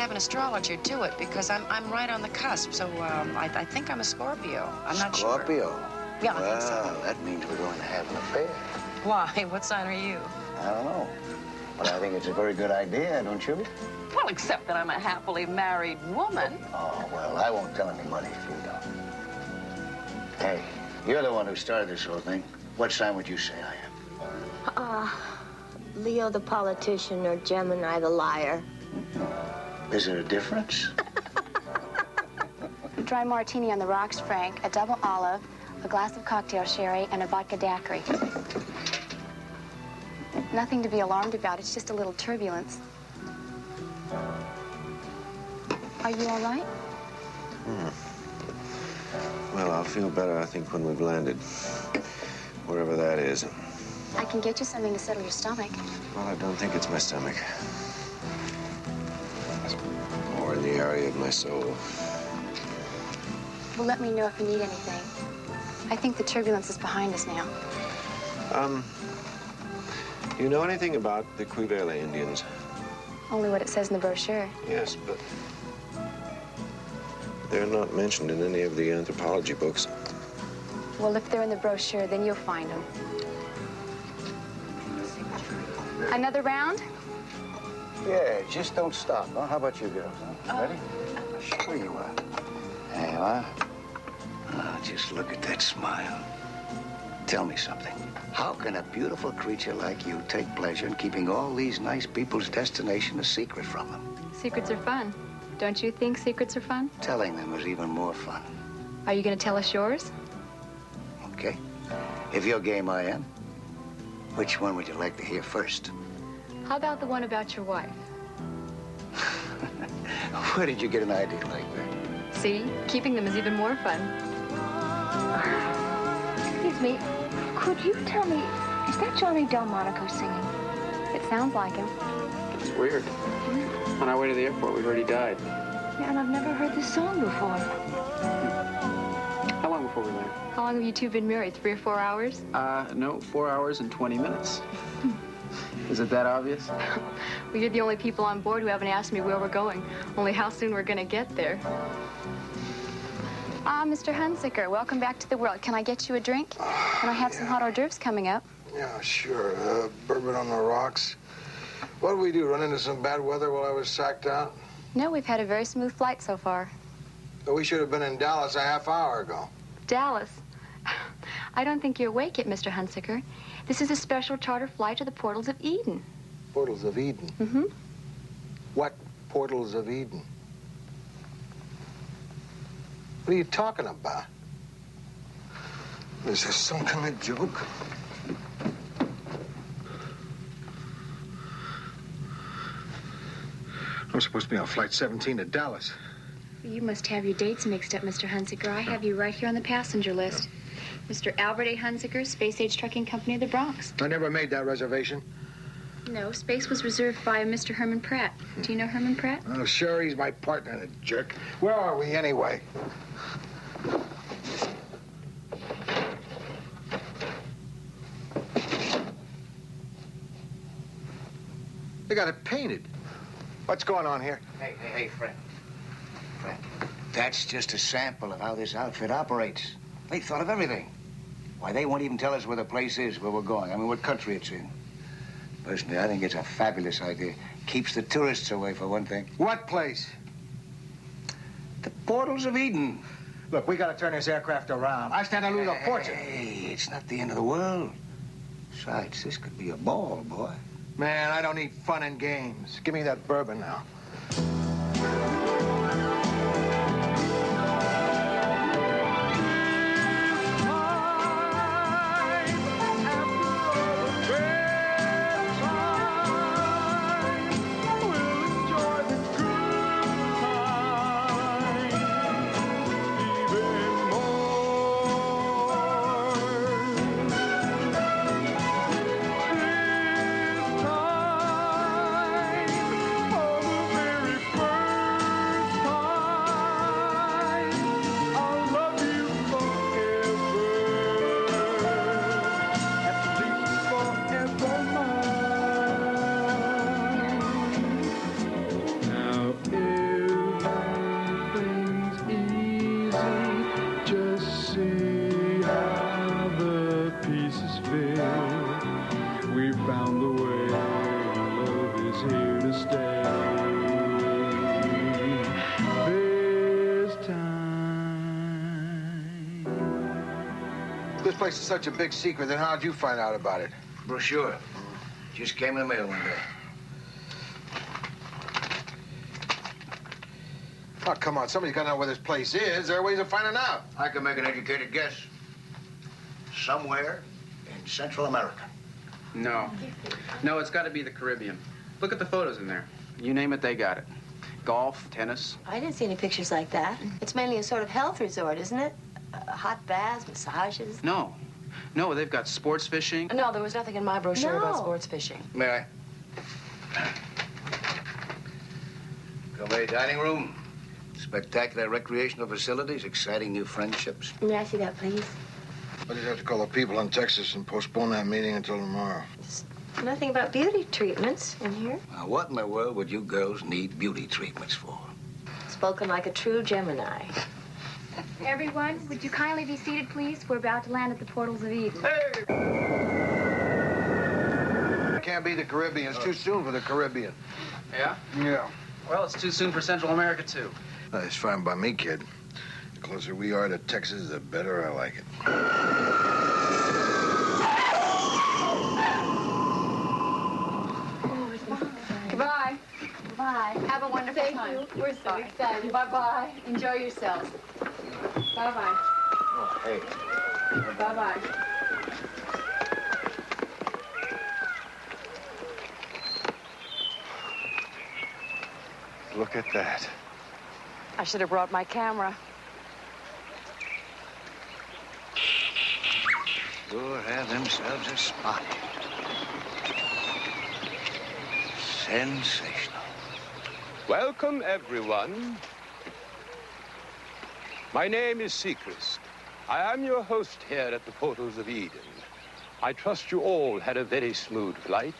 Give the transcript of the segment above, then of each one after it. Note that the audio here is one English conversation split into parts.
have an astrologer do it because I'm right on the cusp. So I think I'm a Scorpio. I'm not sure. Scorpio? Yeah, I think so. Well, that means we're going to have an affair. Why? What sign are you? I don't know. But I think it's a very good idea, don't you? Well, except that I'm a happily married woman. Oh, well, I won't tell anybody if you don't. Hey, you're the one who started this whole thing. What sign would you say I am? Leo the politician or Gemini the liar. Is there a difference? Dry martini on the rocks, Frank, a double olive, a glass of cocktail sherry, and a vodka daiquiri. Nothing to be alarmed about. It's just a little turbulence. Are you all right? Well, I'll feel better, I think, when we've landed. Wherever that is. I can get you something to settle your stomach. Well, I don't think it's my stomach. More in the area of my soul. Well, let me know if you need anything. I think the turbulence is behind us now. Do you know anything about the Quivele Indians? Only what it says in the brochure. Yes, but they're not mentioned in any of the anthropology books. Well, if they're in the brochure, then you'll find them. Another round? Yeah, just don't stop, huh? How about you girls, huh? Ready? Sure you are. There you are. Oh, just look at that smile. Tell me something. How can a beautiful creature like you take pleasure in keeping all these nice people's destination a secret from them? Secrets are fun. Don't you think secrets are fun? Telling them is even more fun. Are you going to tell us yours? Okay. If you're game, I am. Which one would you like to hear first? How about the one about your wife? Where did you get an idea like that? See? Keeping them is even more fun. Excuse me, could you tell me, is that Johnny Delmonico singing? It sounds like him. It's weird. On our way to the airport, we've already died. Yeah, and I've never heard this song before. How long before we land? How long have you two been married? 3 or 4 hours? No, 4 hours and 20 minutes. Is it that obvious? Well, you're the only people on board who haven't asked me where we're going, only how soon we're going to get there. Mr. Hunziker, welcome back to the world. Can I get you a drink? And I have some hot hors d'oeuvres coming up. Yeah, sure. Bourbon on the rocks. What did we do, run into some bad weather while I was sacked out? No, we've had a very smooth flight so far. We should have been in Dallas a half hour ago. Dallas? I don't think you're awake yet, Mr. Hunziker. This is a special charter flight to the Portals of Eden. Portals of Eden? Mm-hmm. What Portals of Eden? What are you talking about? Is this some kind of joke? I'm supposed to be on Flight 17 to Dallas. You must have your dates mixed up, Mr. Hunziker. I have you right here on the passenger list. Mr. Albert A. Hunziker, Space Age Trucking Company of the Bronx. I never made that reservation. No, space was reserved by Mr. Herman Pratt. Do you know Herman Pratt? Oh, sure, he's my partner, the jerk. Where are we, anyway? They got it painted. What's going on here? Hey, friend. Friend, that's just a sample of how this outfit operates. They thought of everything. Why, they won't even tell us where the place is, where we're going. I mean, what country it's in. Personally, I think it's a fabulous idea. Keeps the tourists away, for one thing. What place? The Portals of Eden. Look, we gotta turn this aircraft around. I stand to lose a fortune. Hey, it's not the end of the world. Besides, this could be a ball, boy. Man, I don't need fun and games. Give me that bourbon now. this place is such a big secret, then how'd you find out about it? Brochure. Just came in the mail one day. Oh, come on. Somebody's got to know where this place is. There are ways of finding out. I can make an educated guess. Somewhere in Central America. No. No, it's got to be the Caribbean. Look at the photos in there. You name it, they got it. Golf, tennis. I didn't see any pictures like that. It's mainly a sort of health resort, isn't it? Hot baths, massages. No. No, they've got sports fishing. No, there was nothing in my brochure about No. sports fishing. May I? Gourmet dining room. Spectacular recreational facilities. Exciting new friendships. May I see that, please? I just have to call the people in Texas and postpone that meeting until tomorrow. Nothing about beauty treatments in here. Now, what in the world would you girls need beauty treatments for? Spoken like a true Gemini. Everyone, would you kindly be seated, please? We're about to land at the portals of Eden. It can't be the Caribbean. It's too soon for the Caribbean. Yeah? Yeah. Well, it's too soon for Central America, too. It's fine by me, kid. The closer we are to Texas, the better I like it. Goodbye. Bye. Have a wonderful time. We're so excited. Bye-bye. Enjoy yourselves. Bye-bye. Oh, hey. Bye-bye. Look at that. I should have brought my camera. Sure have themselves a spot. Sensational. Welcome, everyone. My name is Seacrest. I am your host here at the Portals of Eden. I trust you all had a very smooth flight.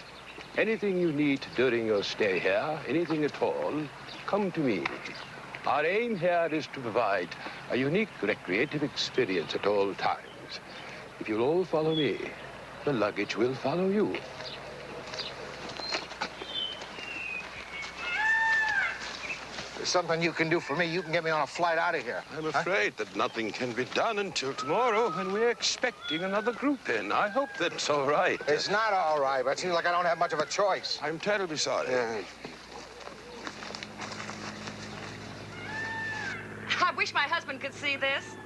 Anything you need during your stay here, anything at all, come to me. Our aim here is to provide a unique recreative experience at all times. If you'll all follow me, the luggage will follow you. There's something you can do for me. You can get me on a flight out of here. I'm afraid that nothing can be done until tomorrow when we're expecting another group in. I hope that's all right. It's not all right, but it seems like I don't have much of a choice. I'm terribly sorry. I wish my husband could see this.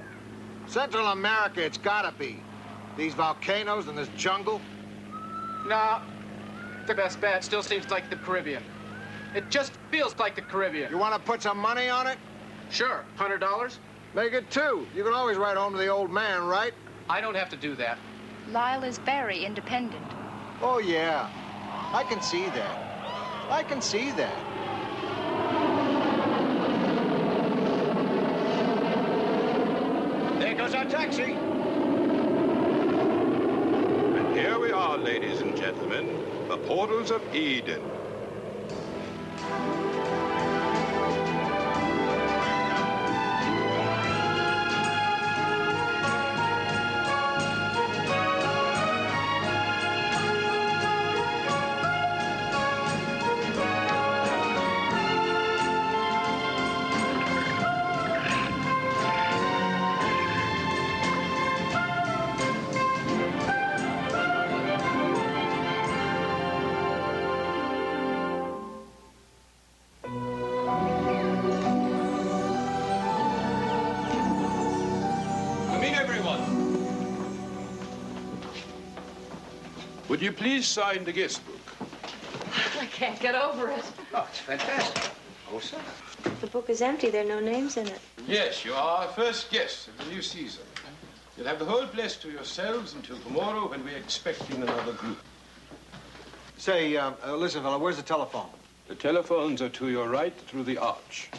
Central America, it's gotta be. These volcanoes and this jungle. No. The best bet still seems like the Caribbean. It just feels like the Caribbean. You want to put some money on it? Sure. $100? Make it two. You can always write home to the old man, right? I don't have to do that. Lyle is very independent. Oh, yeah. I can see that. I can see that. There goes our taxi. And here we are, ladies and gentlemen, the Portals of Eden. Would you please sign the guest book? I can't get over it. Oh, it's fantastic. Oh, sir. The book is empty. There are no names in it. Yes, you are our first guests of the new season. You'll have the whole place to yourselves until tomorrow when we're expecting another group. Say, listen, fella, where's the telephone? The telephones are to your right through the arch.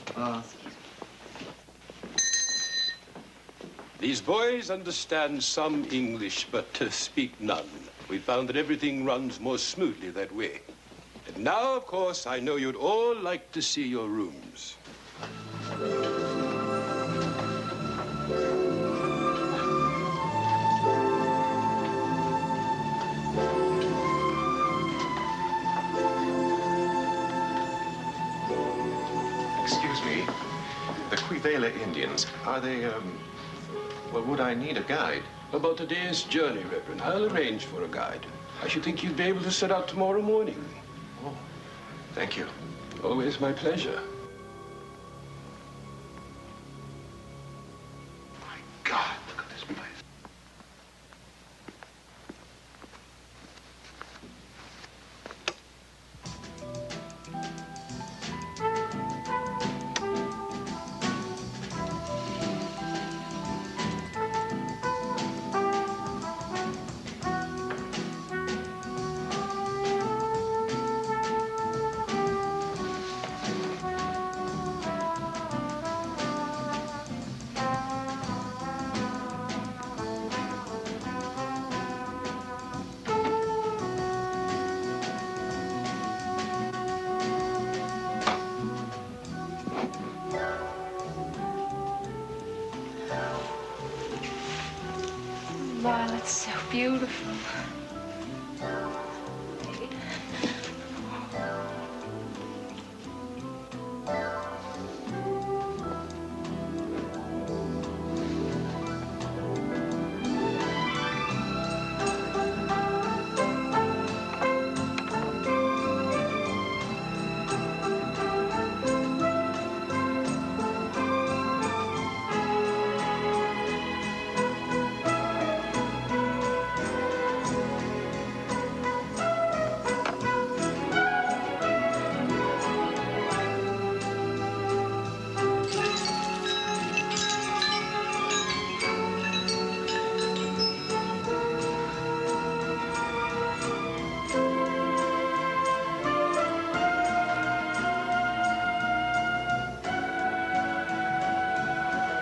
These boys understand some English, but speak none. We found that everything runs more smoothly that way. And now, of course, I know you'd all like to see your rooms. Excuse me. The Quivela Indians, are they, well, would I need a guide? About a day's journey, Reverend. I'll arrange for a guide. I should think you'd be able to set out tomorrow morning. Oh, thank you. Always my pleasure. My God, look at this place. Violet's so beautiful.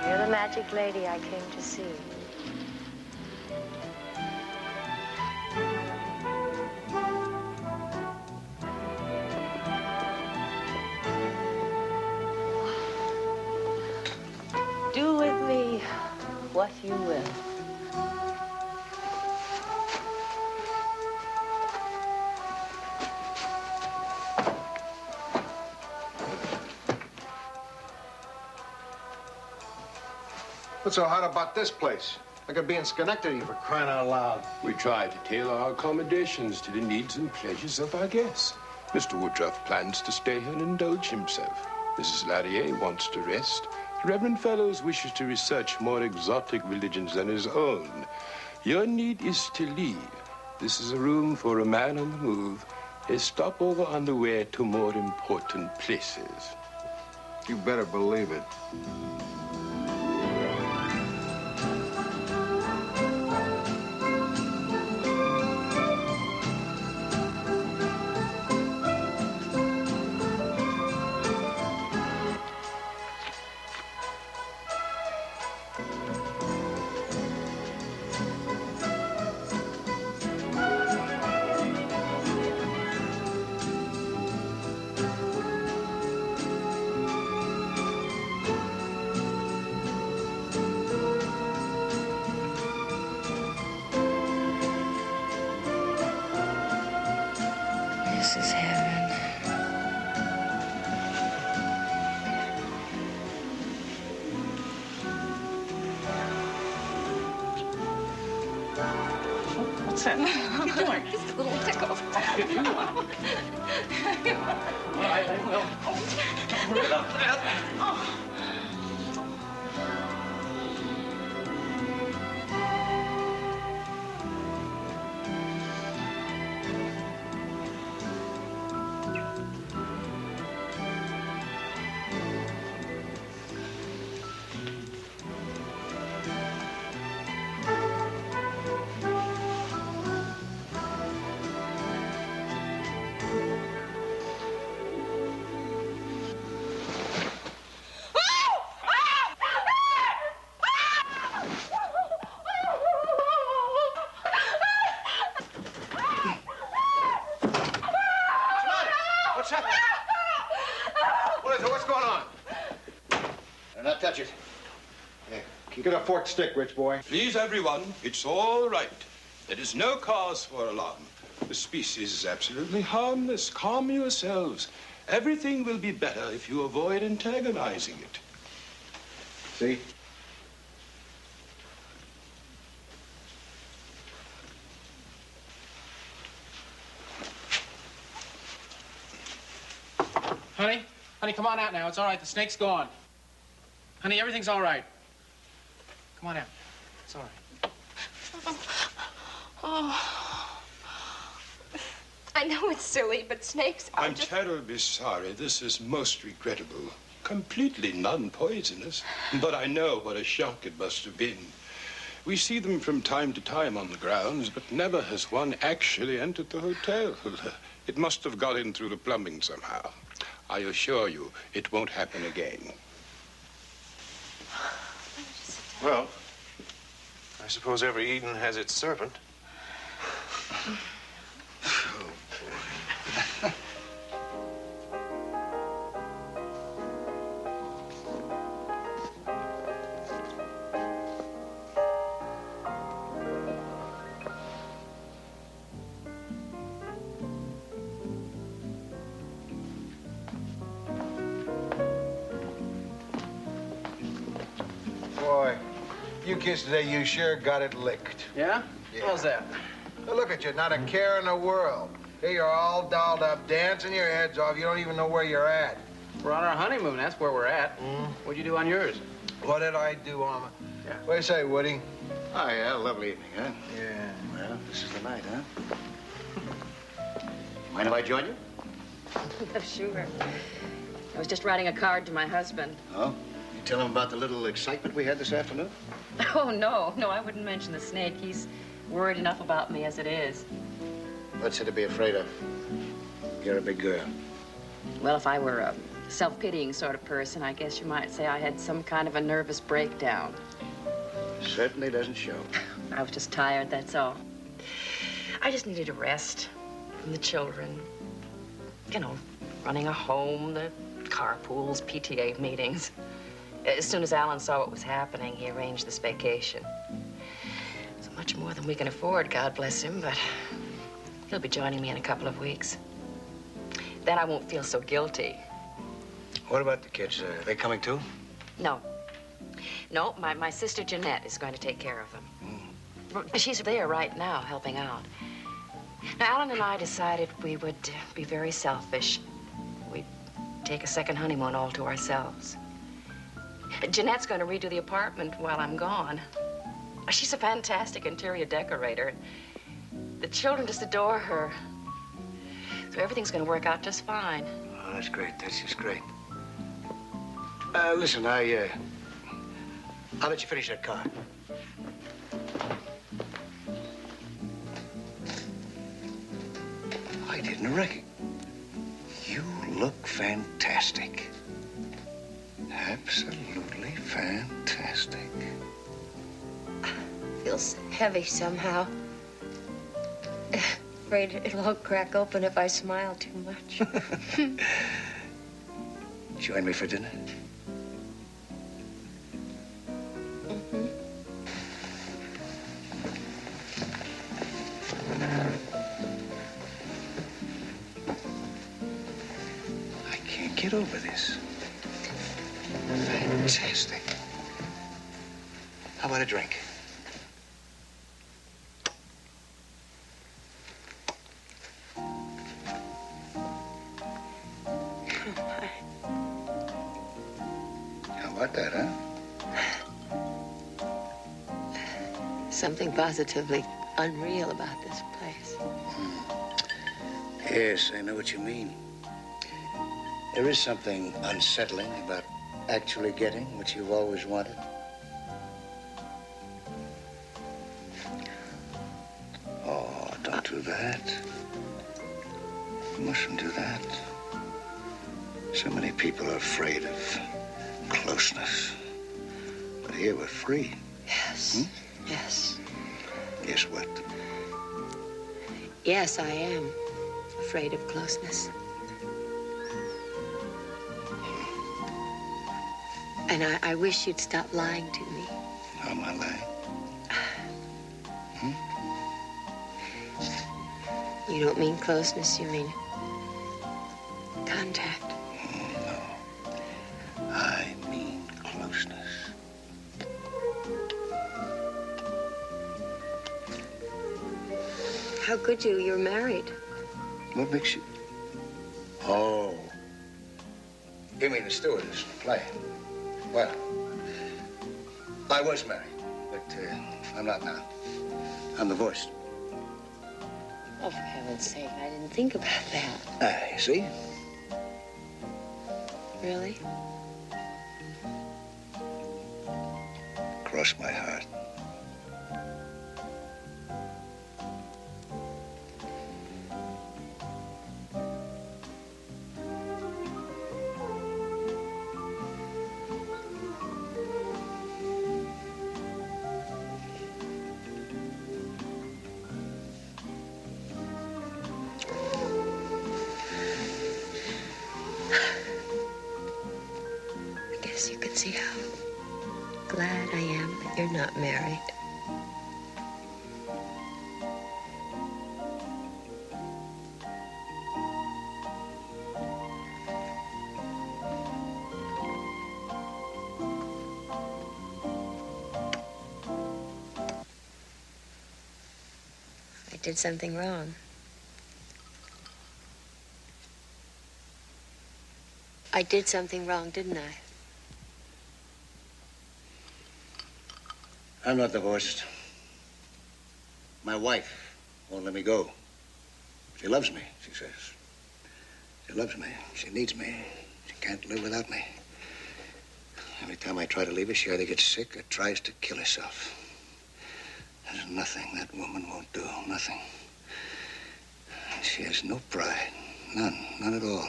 You're the magic lady I came to see. Do with me what you will. What's so hot about this place? I could be in Schenectady for crying out loud. We try to tailor our accommodations to the needs and pleasures of our guests. Mr. Woodruff plans to stay here and indulge himself. Mrs. Larrier wants to rest. Reverend Fellows wishes to research more exotic religions than his own. Your need is to leave. This is a room for a man on the move, a stopover on the way to more important places. You better believe it. This is heaven. What's that? What are you doing? Just a little tickle. If you want. Well, I will. Rid of that. Oh. What's happening? What is it? What's going on? Do not touch it. Hey, you get a forked stick, rich boy. Please, everyone, it's all right. There is no cause for alarm. The species is absolutely harmless. Calm yourselves. Everything will be better if you avoid antagonizing it. See? Honey, come on out now. It's all right. The snake's gone. Honey, everything's all right. Come on out. It's all right. Oh. I know it's silly, but snakes are I'm terribly sorry. This is most regrettable. Completely non-poisonous. But I know what a shock it must have been. We see them from time to time on the grounds, but never has one actually entered the hotel. It must have got in through the plumbing somehow. I assure you, it won't happen again. Well, I suppose every Eden has its serpent. Boy, you kids today, you sure got it licked. Yeah? How's that? Now look at you, not a care in the world. Here you're all dolled up, dancing your heads off. You don't even know where you're at. We're on our honeymoon. That's where we're at. What'd you do on yours? What did I do, Alma? Yeah. What do you say, Woody? Oh, yeah, lovely evening, huh? Yeah. Well, this is the night, huh? Mind if I join you? Sure. I was just writing a card to my husband. Oh? You tell him about the little excitement we had this afternoon? Oh, no, I wouldn't mention the snake. He's worried enough about me as it is. What's it to be afraid of? You're a big girl. Well, if I were a self-pitying sort of person, I guess you might say I had some kind of a nervous breakdown. Certainly doesn't show. I was just tired, that's all. I just needed a rest from the children. You know, running a home, the carpools, PTA meetings. As soon as Alan saw what was happening, he arranged this vacation. It's much more than we can afford, God bless him, but he'll be joining me in a couple of weeks. Then I won't feel so guilty. What about the kids? Are they coming too? No, my sister Jeanette is going to take care of them. She's there right now, helping out. Now, Alan and I decided we would be very selfish. We'd take a second honeymoon all to ourselves. Jeanette's going to redo the apartment while I'm gone. She's a fantastic interior decorator. The children just adore her. So everything's going to work out just fine. Oh, that's great. That's just great. Listen, I'll let you finish that card. I didn't reckon. You look fantastic. Absolutely fantastic. Feels heavy somehow. Afraid it'll all crack open if I smile too much. Join me for dinner? I can't get over this. Fantastic. How about a drink? How about that, huh? Something positively unreal about this place. Yes, I know what you mean. There is something unsettling about actually getting what you've always wanted. Oh, don't do that. You mustn't do that. So many people are afraid of closeness. But here we're free. Yes, yes. Guess what? Yes, I am afraid of closeness. And I wish you'd stop lying to me. How am I lying? You don't mean closeness, you mean contact. No. I mean closeness. How could you? You're married. What makes you... Oh. You mean the stewardess, the plane? Well, I was married, but I'm not now. I'm divorced. Oh, for heaven's sake, I didn't think about that. Ah, you see? Really? Cross my heart. I guess you can see how glad I am that you're not married. I did something wrong. I did something wrong, didn't I? I'm not divorced. My wife won't let me go. She loves me, she says. She loves me. She needs me. She can't live without me. Every time I try to leave her, she either gets sick or tries to kill herself. There's nothing that woman won't do. Nothing. And she has no pride. None. None at all.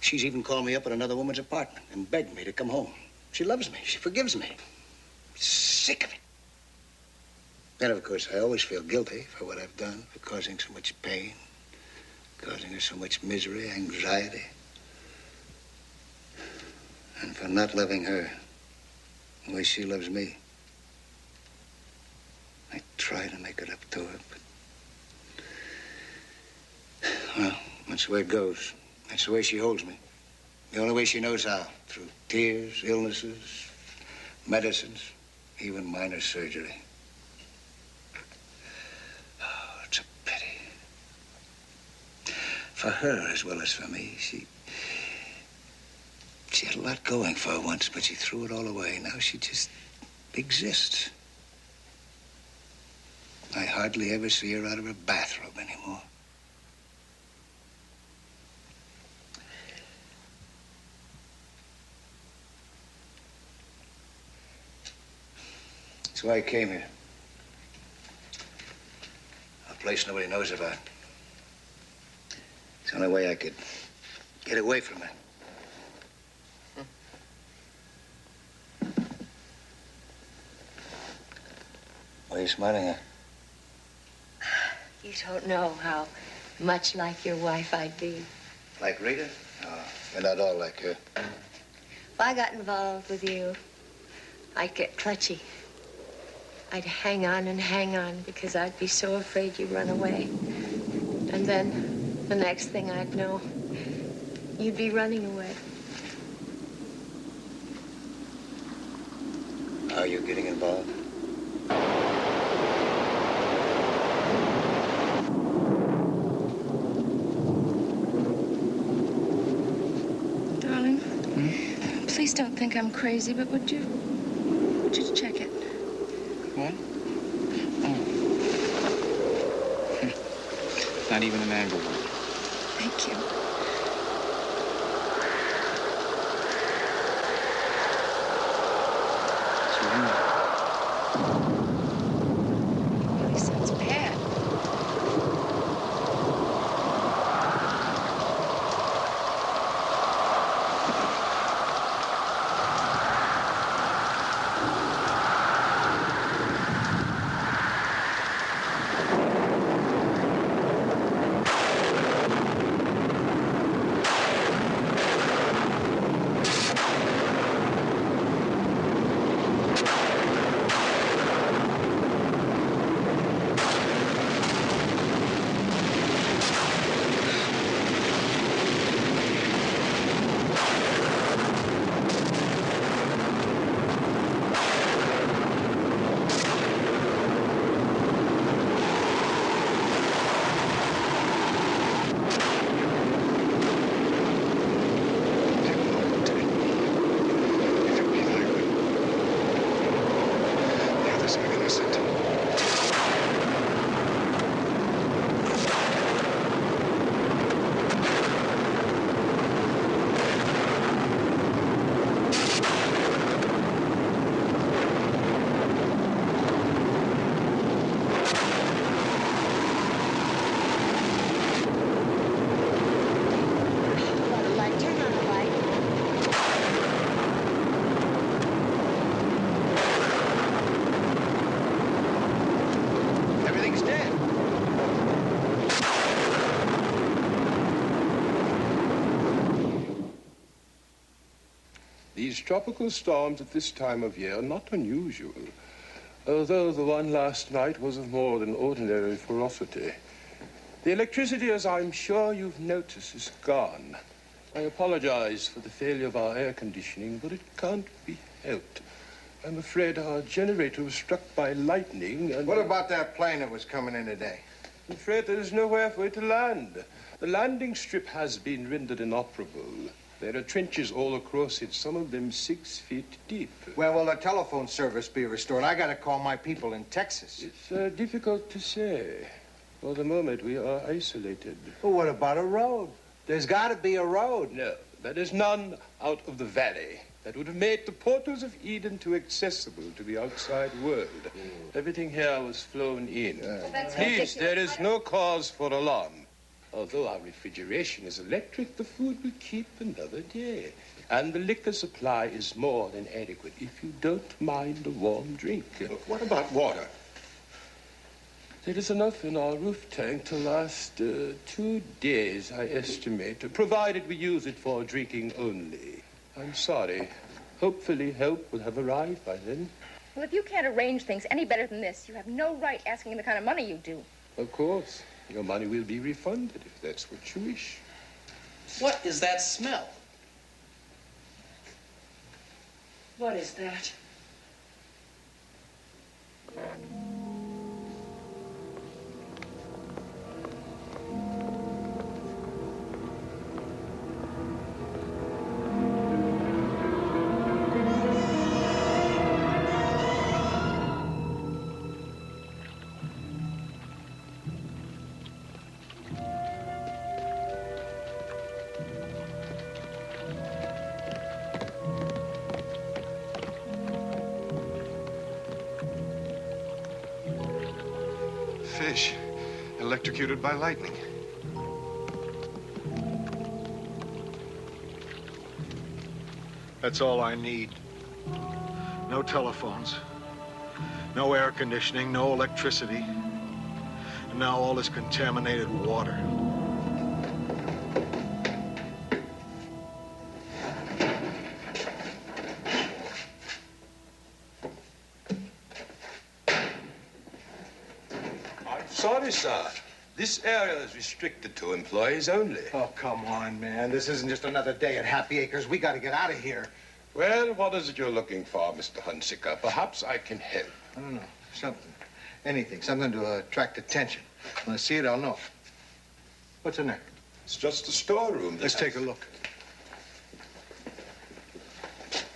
She's even called me up at another woman's apartment and begged me to come home. She loves me. She forgives me. Sick of it. Then, of course, I always feel guilty for what I've done, for causing so much pain, causing her so much misery, anxiety, and for not loving her the way she loves me. I try to make it up to her, but... Well, that's the way it goes. That's the way she holds me. The only way she knows how. Through tears, illnesses, medicines, even minor surgery. Oh, it's a pity. For her as well as for me, she had a lot going for her once, but she threw it all away. Now she just exists. I hardly ever see her out of her bathrobe anymore. That's why I came here. A place nobody knows about. It's the only way I could get away from her. Why are you smiling at? You don't know how much like your wife I'd be. Like Rita? No, you're not all like her. If I got involved with you, I'd get clutchy. I'd hang on because I'd be so afraid you'd run away. And then the next thing I'd know, you'd be running away. How are you getting involved? Darling, please don't think I'm crazy, but would you check it? What? Oh. Not even an angle one. Thank you. Really sounds bad. These tropical storms at this time of year are not unusual, although the one last night was of more than ordinary ferocity. The electricity, as I'm sure you've noticed, is gone. I apologize for the failure of our air conditioning, but it can't be helped. I'm afraid our generator was struck by lightning and... What about that plane that was coming in today? I'm afraid there is nowhere for it to land. The landing strip has been rendered inoperable. There are trenches all across it, some of them 6 feet deep. When will the telephone service be restored? I gotta call my people in Texas. It's difficult to say. For the moment, we are isolated. Well, what about a road? There's got to be a road. No, there is none out of the valley. That would have made the portals of Eden too accessible to the outside world. Everything here was flown in. Please, there is no cause for alarm. Although our refrigeration is electric, the food will keep another day. And the liquor supply is more than adequate, if you don't mind a warm drink. What about water? There is enough in our roof tank to last 2 days, I estimate, provided we use it for drinking only. I'm sorry. Hopefully help will have arrived by then. Well, if you can't arrange things any better than this, you have no right asking the kind of money you do. Of course. Your money will be refunded if that's what you wish. What is that smell? What is that? Fish electrocuted by lightning. That's all I need. No telephones, no air conditioning, no electricity, and now all this contaminated water. Sorry, sir. This area is restricted to employees only. Oh, come on, man. This isn't just another day at Happy Acres. We got to get out of here. Well, what is it you're looking for, Mr. Hunsicker? Perhaps I can help. I don't know. Something. Anything. Something to attract attention. When I see it, I'll know. What's in there? It's just a storeroom. Let's take a look.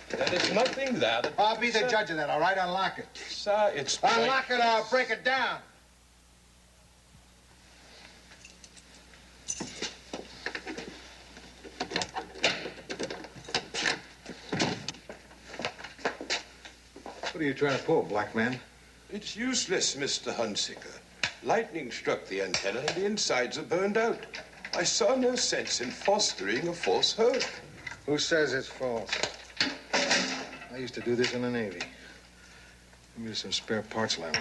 There is nothing there. I'll be the judge of that, all right? Unlock it. Sir, it's... Unlock it or I'll break it down. What are you trying to pull, black man? It's useless, Mr. Hunsicker. Lightning struck the antenna and the insides are burned out. I saw no sense in fostering a false hope. Who says it's false? I used to do this in the Navy. Give me some spare parts left.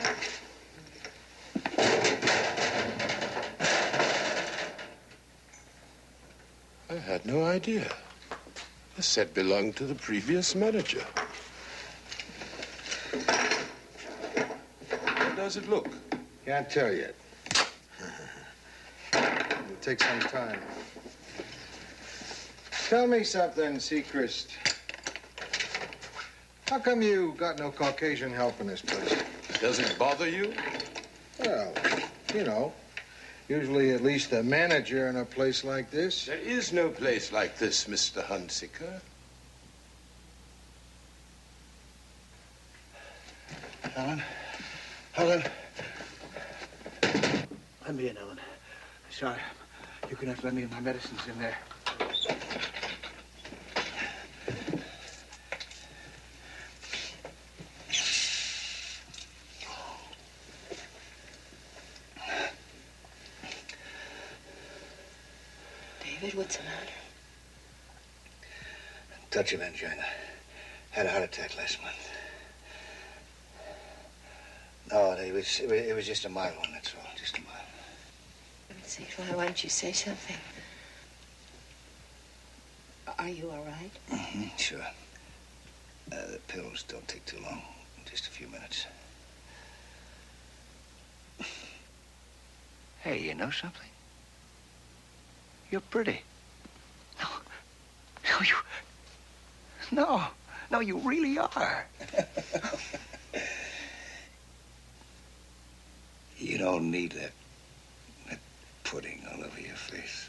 I had no idea. The set belonged to the previous manager. How does it look? Can't tell yet. It'll take some time. Tell me something, Seacrest. How come you got no Caucasian help in this place? Does it bother you? Well, you know, usually at least a manager in a place like this. There is no place like this, Mr. Hunsicker. Ellen? Ellen? Let me in, Ellen. Sorry. You're gonna have to let me in. My medicine's in there. David, what's the matter? Touch of angina. Had a heart attack last month. No, it was just a mild one, that's all. Just a mild. Let's see, why don't you say something? Are you all right? Mm-hmm, sure. The pills don't take too long. Just a few minutes. Hey, you know something? You're pretty. No, you really are. You don't need that pudding all over your face.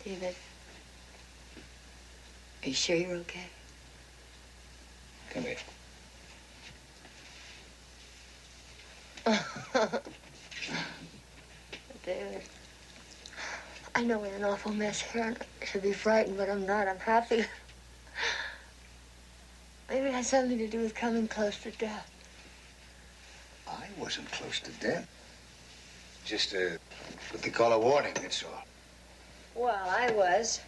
David, are you sure you're okay? Come here. David, I know we're an awful mess here, and I should be frightened, but I'm not. I'm happy. Maybe it has something to do with coming close to death. I wasn't close to death. Just what they call a warning, that's all. Well, I was.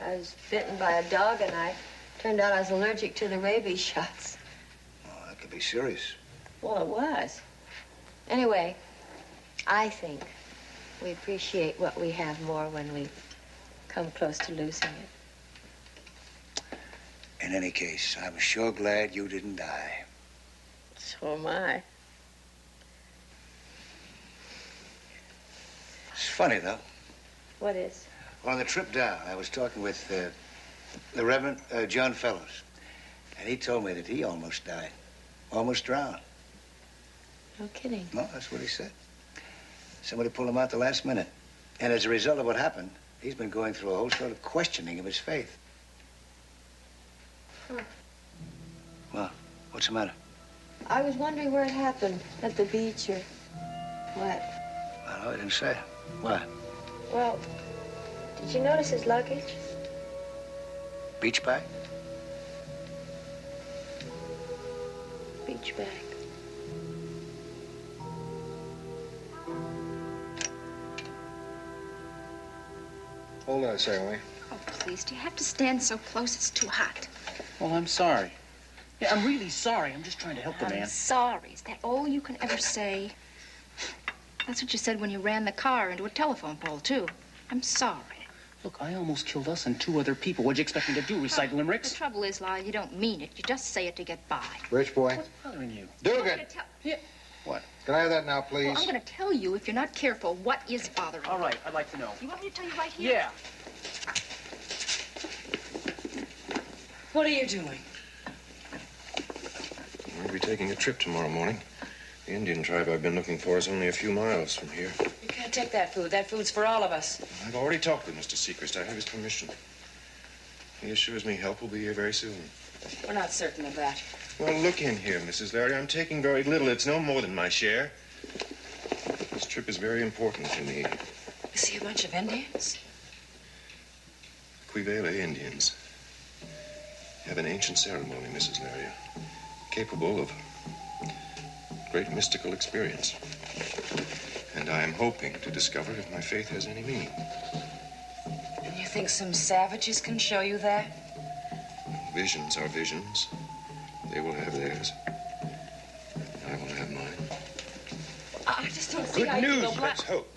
I was bitten by a dog, and I turned out I was allergic to the rabies shots. Oh, that could be serious. Well, it was. Anyway, I think we appreciate what we have more when we come close to losing it. In any case, I'm sure glad you didn't die. So am I. It's funny, though. What is? Well, on the trip down, I was talking with the Reverend John Fellows, and he told me that he almost died, almost drowned. No kidding. No, that's what he said. Somebody pulled him out the last minute. And as a result of what happened, he's been going through a whole sort of questioning of his faith. Huh. Well, what's the matter? I was wondering where it happened. At the beach or what? I know, I didn't say. What? Well, did you notice his luggage? Beach bag? Beach bag. Hold on a second, will you? Oh, please, do you have to stand so close? It's too hot. Well, I'm sorry. Yeah, I'm really sorry. I'm just trying to help the man. I'm sorry. Is that all you can ever say? That's what you said when you ran the car into a telephone pole, too. I'm sorry. Look, I almost killed us and 2 other people. What'd you expect me to do, recite limericks? The trouble is, Lyle, you don't mean it. You just say it to get by. Rich boy. What's bothering you? Dugan. Yeah. What? Can I have that now, please? Well, I'm going to tell you, if you're not careful, what is bothering you. All right, I'd like to know. You want me to tell you right here? Yeah. What are you doing? We'll be taking a trip tomorrow morning. The Indian tribe I've been looking for is only a few miles from here. You can't take that food. That food's for all of us. I've already talked with Mr. Sechrist. I have his permission. He assures me help will be here very soon. We're not certain of that. Well, look in here, Mrs. Larry. I'm taking very little. It's no more than my share. This trip is very important to me. Is he a bunch of Indians? Quivele Indians have an ancient ceremony, Mrs. Larry, capable of great mystical experience. And I am hoping to discover if my faith has any meaning. And you think some savages can show you that? Visions are visions. They will have theirs. I will have mine. I just don't see Good how you can news, go black. let's hope.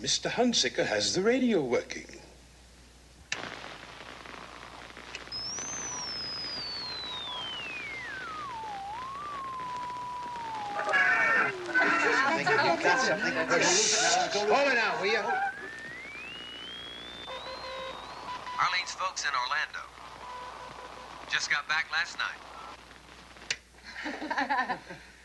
Mr. Hunsicker has the radio working. You've got something. Hold it now, will you? Arlene's folks in Orlando. Just got back last night.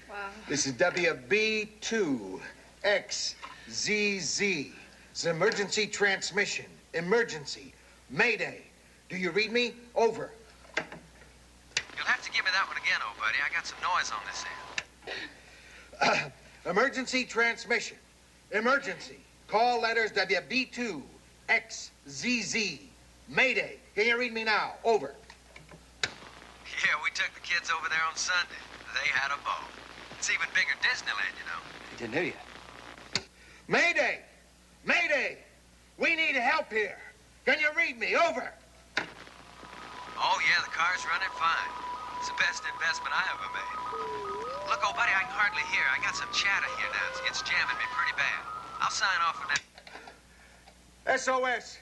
Wow. This is WB2XZZ. It's an emergency transmission. Emergency. Mayday. Do you read me? Over. You'll have to give me that one again, old buddy. I got some noise on this end. Emergency transmission. Emergency. Call letters WB2XZZ. Mayday. Can you read me now? Over. Yeah, we took the kids over there on Sunday. They had a ball. It's even bigger Disneyland, you know. Didn't hear you. Mayday! Mayday! We need help here. Can you read me? Over. Oh, yeah, the car's running fine. It's the best investment I ever made. Look, old buddy, I can hardly hear. I got some chatter here now. It's jamming me pretty bad. I'll sign off for that. SOS.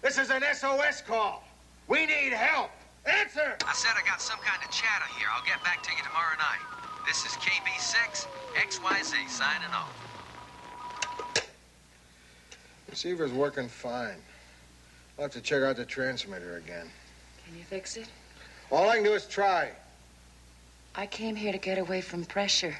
This is an SOS call. We need help. Answer! I said I got some kind of chatter here. I'll get back to you tomorrow night. This is KB6, XYZ, signing off. Receiver's working fine. I'll have to check out the transmitter again. Can you fix it? All I can do is try. I came here to get away from pressure.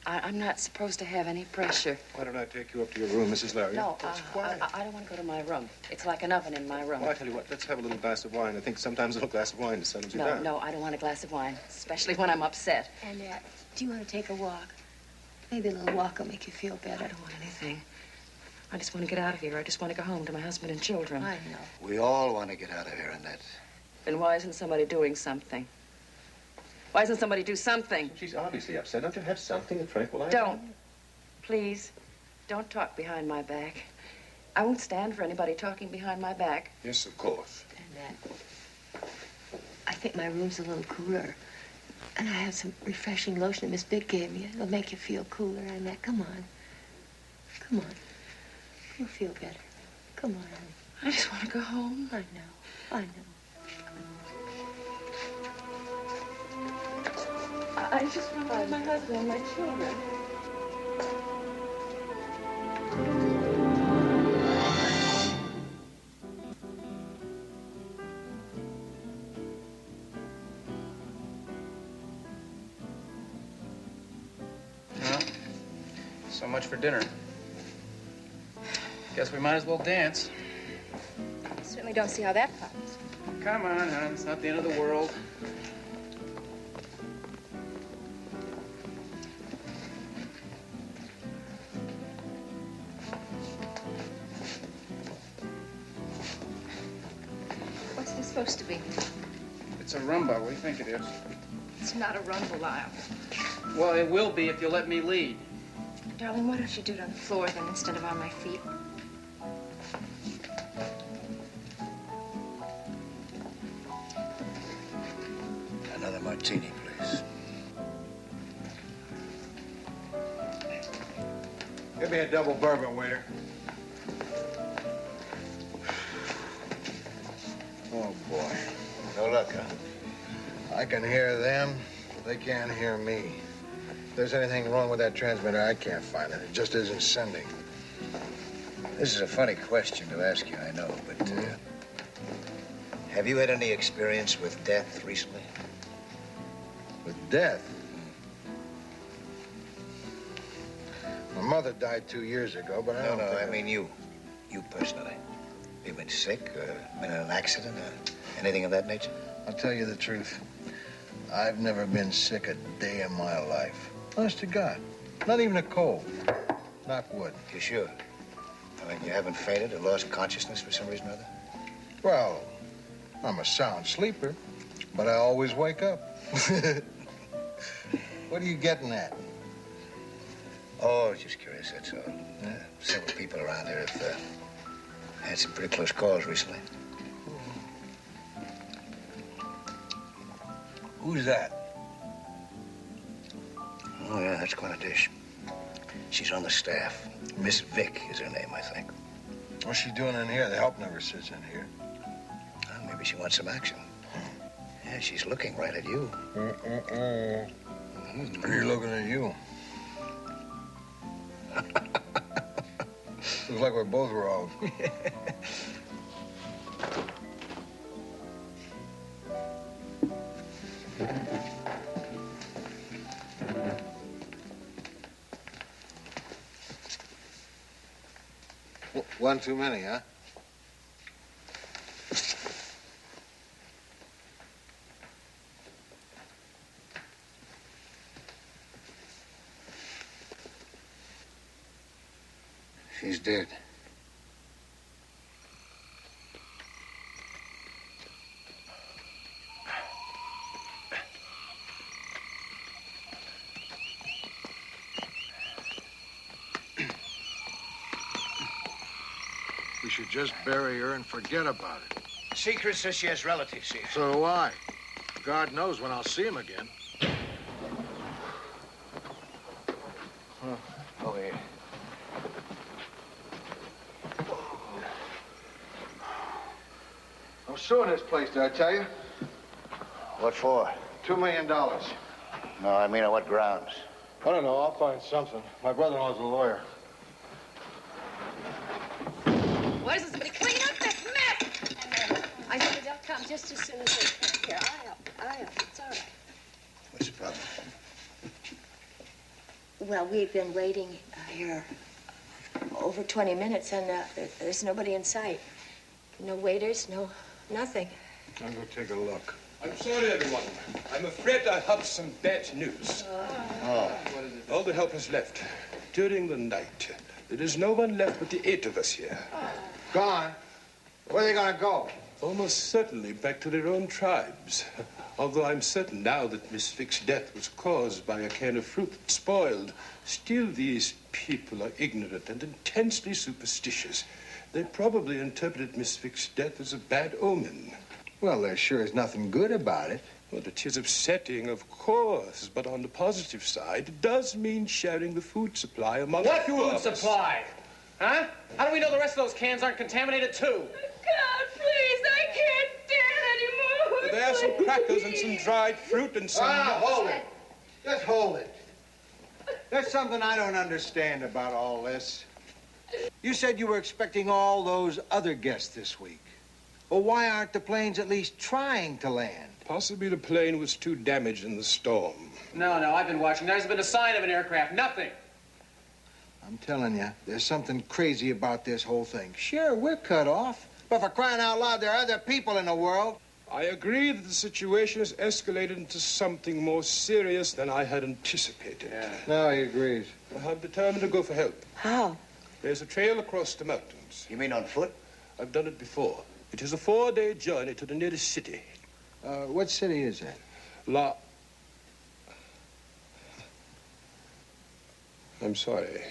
I'm not supposed to have any pressure. Why don't I take you up to your room, Mrs. Larry? No, It's quiet. I don't want to go to my room. It's like an oven in my room. Well, I tell you what, let's have a little glass of wine. I think sometimes a little glass of wine settles you down. No, I don't want a glass of wine, especially when I'm upset. Annette, do you want to take a walk? Maybe a little walk will make you feel better. I don't want anything. I just want to get out of here. I just want to go home to my husband and children. I know. We all want to get out of here, Annette. Then why isn't somebody doing something? Why doesn't somebody do something? She's obviously upset. Don't you have something to tranquilize her? Don't. Please, don't talk behind my back. I won't stand for anybody talking behind my back. Yes, of course. Annette, I think my room's a little cooler. And I have some refreshing lotion that Miss Big gave me. It'll make you feel cooler, Annette. Come on. Come on. You'll feel better. Come on, honey. I just want to go home. I know. I know. I just want to find my husband and my children. Well, so much for dinner. Guess we might as well dance. Certainly don't see how that happens. Come on, hon. It's not the end of the world. What's this supposed to be? It's a rumba. What do you think it is? It's not a rumble, Lyle. Well, it will be if you let me lead. Darling, why don't you do it on the floor then instead of on my feet? Another martini, please. Give me a double bourbon, waiter. Oh, boy. No luck, huh? I can hear them. They can't hear me. If there's anything wrong with that transmitter, I can't find it. It just isn't sending. This is a funny question to ask you, I know, but have you had any experience with death recently? With death? My mother died 2 years ago, but I don't think I mean you. You personally. You been sick, been in an accident, anything of that nature? I'll tell you the truth. I've never been sick a day in my life. Honest to God. Not even a cold. Knock wood. You sure? I mean, you haven't fainted or lost consciousness for some reason or other? Well, I'm a sound sleeper, but I always wake up. What are you getting at? Oh, just curious, that's all. Several people around here have had some pretty close calls recently. Who's that? Oh, yeah, that's quite a dish. She's on the staff. Miss Vick is her name, I think. What's she doing in here? The help never sits in here. Well, maybe she wants some action. Yeah, she's looking right at you. You're looking at you. Looks like we're both wrong. One too many, huh? She's dead. We should just bury her and forget about it. Secret says she has relatives here. So do I. God knows when I'll see him again. Oh, yeah. suing this place, did I tell you? What for? $2 million. No, I mean on what grounds? I don't know. I'll find something. My brother-in-law's a lawyer. Why doesn't somebody clean up this mess? I said they'll come just as soon as they can. Here, I'll help. It's all right. What's the problem? Well, we've been waiting here over 20 minutes, and there's nobody in sight. No waiters, no nothing. I'll go take a look. I'm sorry, everyone. I'm afraid I have some bad news. All the help has left during the night. There is no one left but the 8 of us here. Gone? Where are they gonna go? Almost certainly back to their own tribes. Although I'm certain now that Miss Vick's death was caused by a can of fruit that spoiled, still these people are ignorant and intensely superstitious. They probably interpreted Miss Vick's death as a bad omen. Well, there sure is nothing good about it. Well, it is upsetting, of course, but on the positive side, it does mean sharing the food supply among What few of food us. supply? Huh? How do we know the rest of those cans aren't contaminated, too? God, please, I can't stand anymore. There are some crackers and some dried fruit and some... Hold it. Just hold it. There's something I don't understand about all this. You said you were expecting all those other guests this week. Well, why aren't the planes at least trying to land? Possibly the plane was too damaged in the storm. No, I've been watching. There hasn't been a sign of an aircraft. Nothing. I'm telling you, there's something crazy about this whole thing. Sure, we're cut off. But for crying out loud, there are other people in the world. I agree that the situation has escalated into something more serious than I had anticipated. No, he agrees. I'm determined to go for help. How? There's a trail across the mountains. You mean on foot? I've done it before. It is a 4-day journey to the nearest city. What city is that? I'm sorry.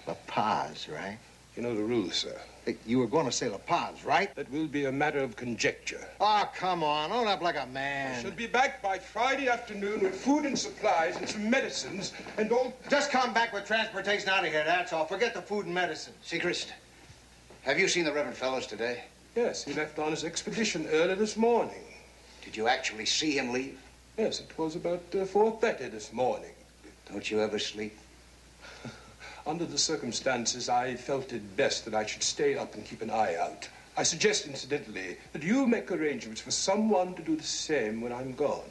La Paz, right? You know the rules, sir. Hey, you were going to say La Paz, right? That will be a matter of conjecture. Oh, come on. Own up like a I man. shall be back by Friday afternoon with food and supplies and some medicines and all... Just come back with transportation out of here, that's all. Forget the food and medicine. Sechrist, have you seen the Reverend Fellows today? Yes, he left on his expedition early this morning. Did you actually see him leave? Yes, it was about 4:30 this morning. Don't you ever sleep? Under the circumstances, I felt it best that I should stay up and keep an eye out. I suggest, incidentally, that you make arrangements for someone to do the same when I'm gone.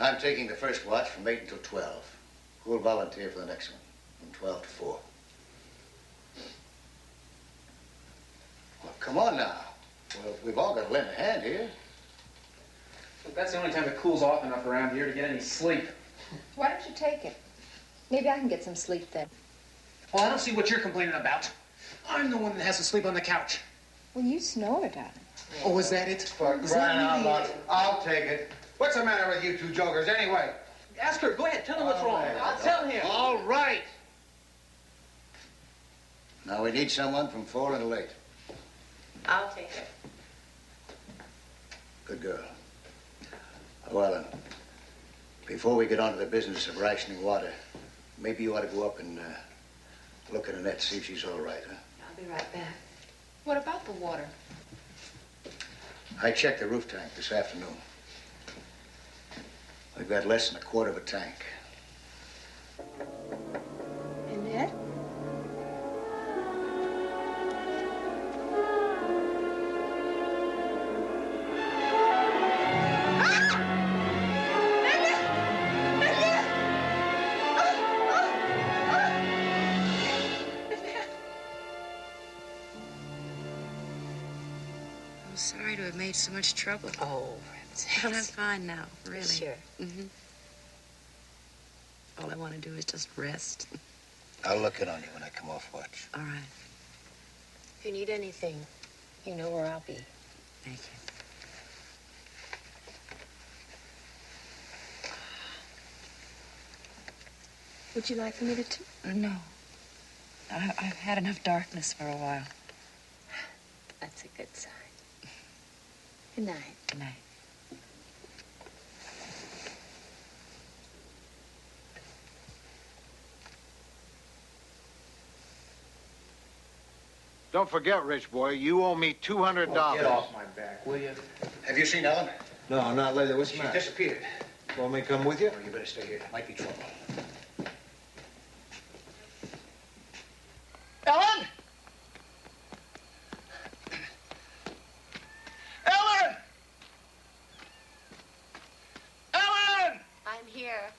I'm taking the first watch from 8 until 12. Who'll volunteer for the next one? From 12 to 4. Well, come on now. Well, we've all got to lend a hand here. Look, that's the only time it cools off enough around here to get any sleep. Why don't you take it? Maybe I can get some sleep then. Well, I don't see what you're complaining about. I'm the one that has to sleep on the couch. Well, you snore, darling. Oh, is that it? For Is crying that out really loud. it? I'll take it. What's the matter with you two jokers anyway? Ask her. Go ahead. Tell him what's wrong. I'll tell him. All right. Now we need someone from 4 until 8. I'll take it. Good girl. Well, then, before we get on to the business of rationing water, maybe you ought to go up and look at Annette, see if she's all right, huh? I'll be right back. What about the water? I checked the roof tank this afternoon. We've got less than a quarter of a tank. Annette? have made so much trouble. Oh, Well, I'm fine now, really. Sure. Mm-hmm. All I want to do is just rest. I'll look in on you when I come off watch. All right. If you need anything, you know where I'll be. Thank you. Would you like for me to... No. I've had enough darkness for a while. That's a good sign. Good night. Good night. Don't forget, rich boy, you owe me $200. Get off my back, will you? Have you seen Ellen? No, not lately. What's the She matter? disappeared. Want me to come with you? Oh, you better stay here. Might be trouble. Ellen! Ellen! Ellen! I'm here.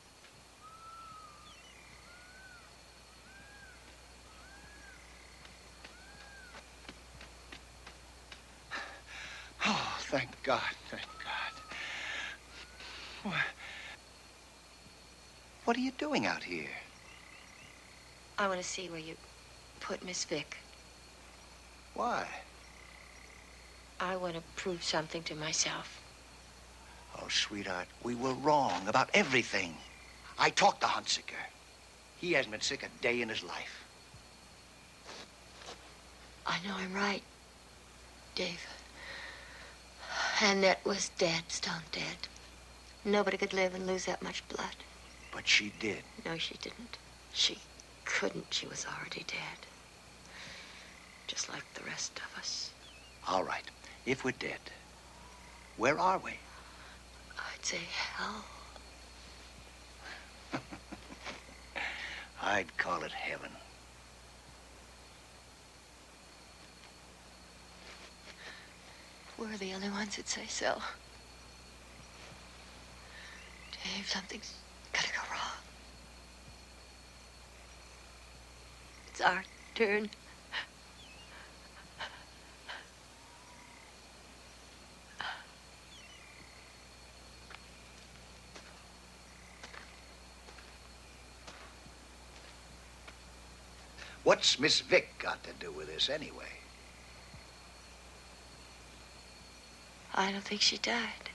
Oh, thank God. Thank God. What are you doing out here? I want to see where you put Miss Vick. Why? I want to prove something to myself. Oh, sweetheart, we were wrong about everything. I talked to Hunsiker. He hasn't been sick a day in his life. I know I'm right, Dave. Annette was dead, stone dead. Nobody could live and lose that much blood. But she did. No, she didn't. She couldn't. She was already dead. Just like the rest of us. All right. If we're dead, where are we? I'd say hell. I'd call it heaven. We're the only ones that say so. Dave, something's gotta go wrong. It's our turn. What's Miss Vick got to do with this anyway? I don't think she died.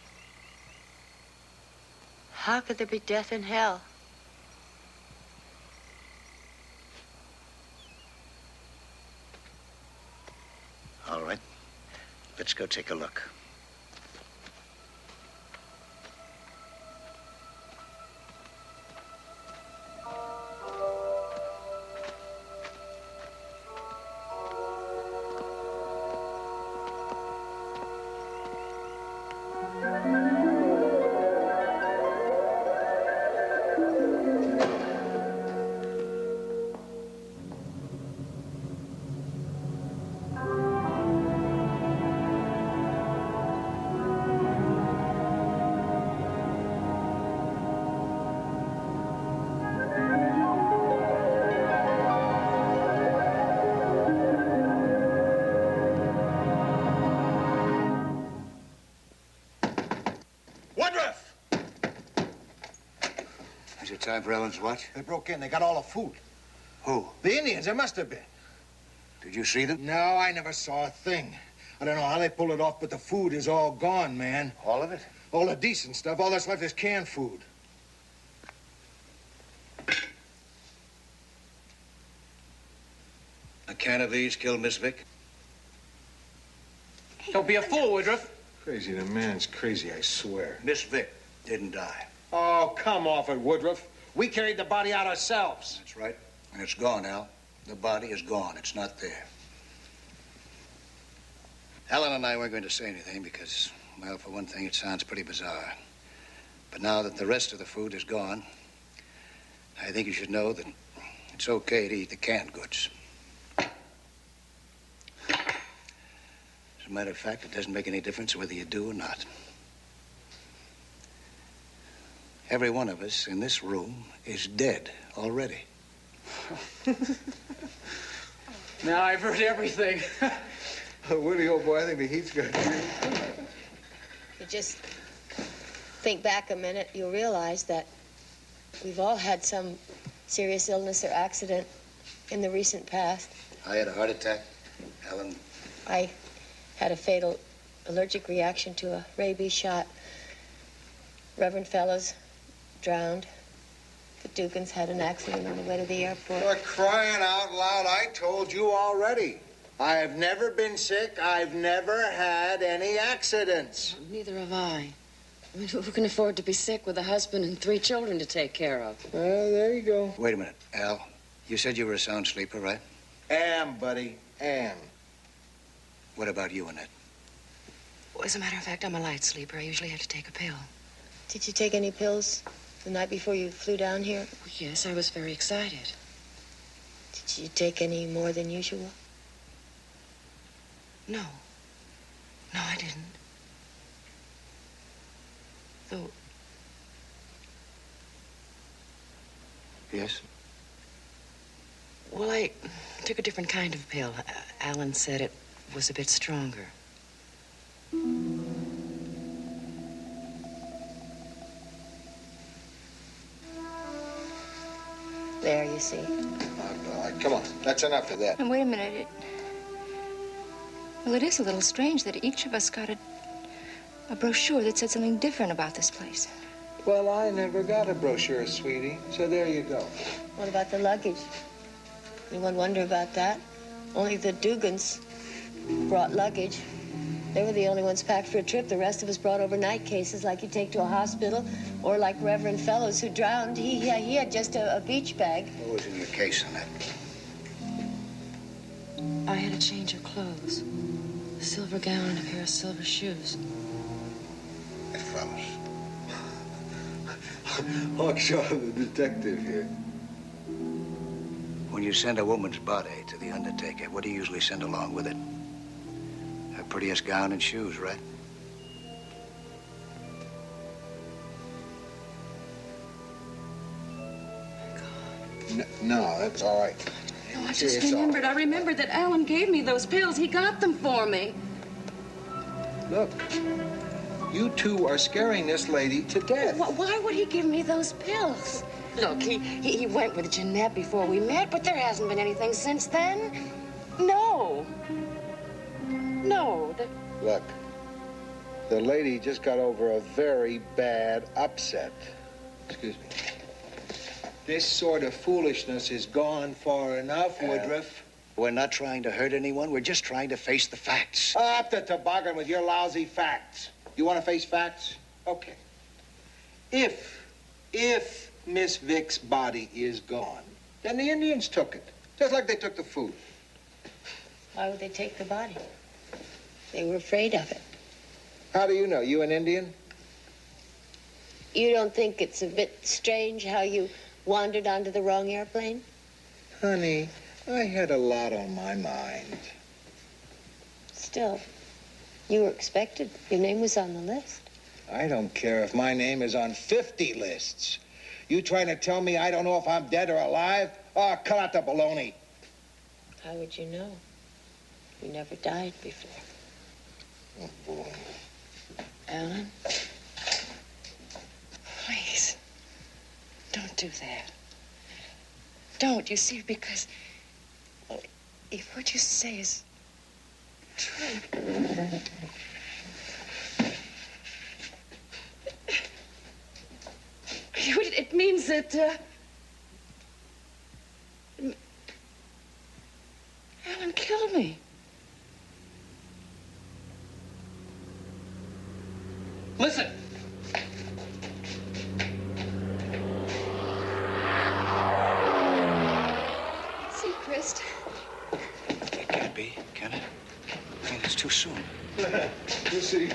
How could there be death in hell? All right. Let's go take a look. Woodruff! Is it time for Ellen's watch? They broke in. They got all the food. Who? The Indians. There must have been. Did you see them? No, I never saw a thing. I don't know how they pulled it off, but the food is all gone, man. All of it? All the decent stuff. All that's left is canned food. A can of these killed Miss Vick? Don't be a fool, Woodruff. Crazy. The man's crazy, I swear. Miss Vick didn't die. Oh, come off it, Woodruff. We carried the body out ourselves. That's right. And it's gone, Al. The body is gone. It's not there. Ellen and I weren't going to say anything because, well, for one thing, it sounds pretty bizarre. But now that the rest of the food is gone, I think you should know that it's okay to eat the canned goods. As a matter of fact, it doesn't make any difference whether you do or not. Every one of us in this room is dead already. Now I've heard everything. Woody, old boy, I think the heat's got you. you just think back a minute, you'll realize that we've all had some serious illness or accident in the recent past. I had a heart attack. Alan. I had a fatal allergic reaction to a rabies shot. Reverend Fellows drowned. The Dugans had an accident on the way to the airport. For crying out loud, I told you already. I've never been sick. I've never had any accidents. Neither have I. I mean, who can afford to be sick with a husband and 3 children to take care of? Well, there you go. Wait a minute, Al. You said you were a sound sleeper, right? Am, buddy, am. What about you, Annette? Well, as a matter of fact, I'm a light sleeper. I usually have to take a pill. Did you take any pills the night before you flew down here? Well, yes, I was very excited. Did you take any more than usual? No. No, I didn't. Though... Yes? Well, I took a different kind of pill. Alan said it was a bit stronger. There, you see. Come on, that's enough of that. And wait a minute. Well, it is a little strange that each of us got a brochure that said something different about this place. Well, I never got a brochure, sweetie, so there you go. What about the luggage? Anyone wonder about that? Only the Dugans brought luggage. They were the only ones packed for a trip. The rest of us brought overnight cases like you take to a hospital, or like Reverend Fellows who drowned. He had just a beach bag. What was in your case, Annette? I had a change of clothes. A silver gown and a pair of silver shoes. It follows. Hawkshaw, the detective here. When you send a woman's body to the undertaker, what do you usually send along with it? Her prettiest gown and shoes, right? No, that's all right. No, I just remembered. I remembered that Alan gave me those pills. He got them for me. Look, you two are scaring this lady to death. Why would he give me those pills? Look, he went with Jeanette before we met, but there hasn't been anything since then. No. No. Look, the lady just got over a very bad upset. Excuse me. This sort of foolishness is gone far enough, Woodruff. We're not trying to hurt anyone. We're just trying to face the facts. Up the toboggan with your lousy facts. You want to face facts? Okay. If Miss Vick's body is gone, then the Indians took it, just like they took the food. Why would they take the body? They were afraid of it. How do you know? You an Indian? You don't think it's a bit strange how you wandered onto the wrong airplane? Honey, I had a lot on my mind. Still, you were expected. Your name was on the list. I don't care if my name is on 50 lists. You trying to tell me I don't know if I'm dead or alive? Oh, cut out the baloney. How would you know? You never died before. Oh, boy. Alan? Please. Don't do that. Don't, you see, because if what you say is true, it means that, Alan killed me. Listen! Seacrest. It can't be, can it? I think it's too soon. You see.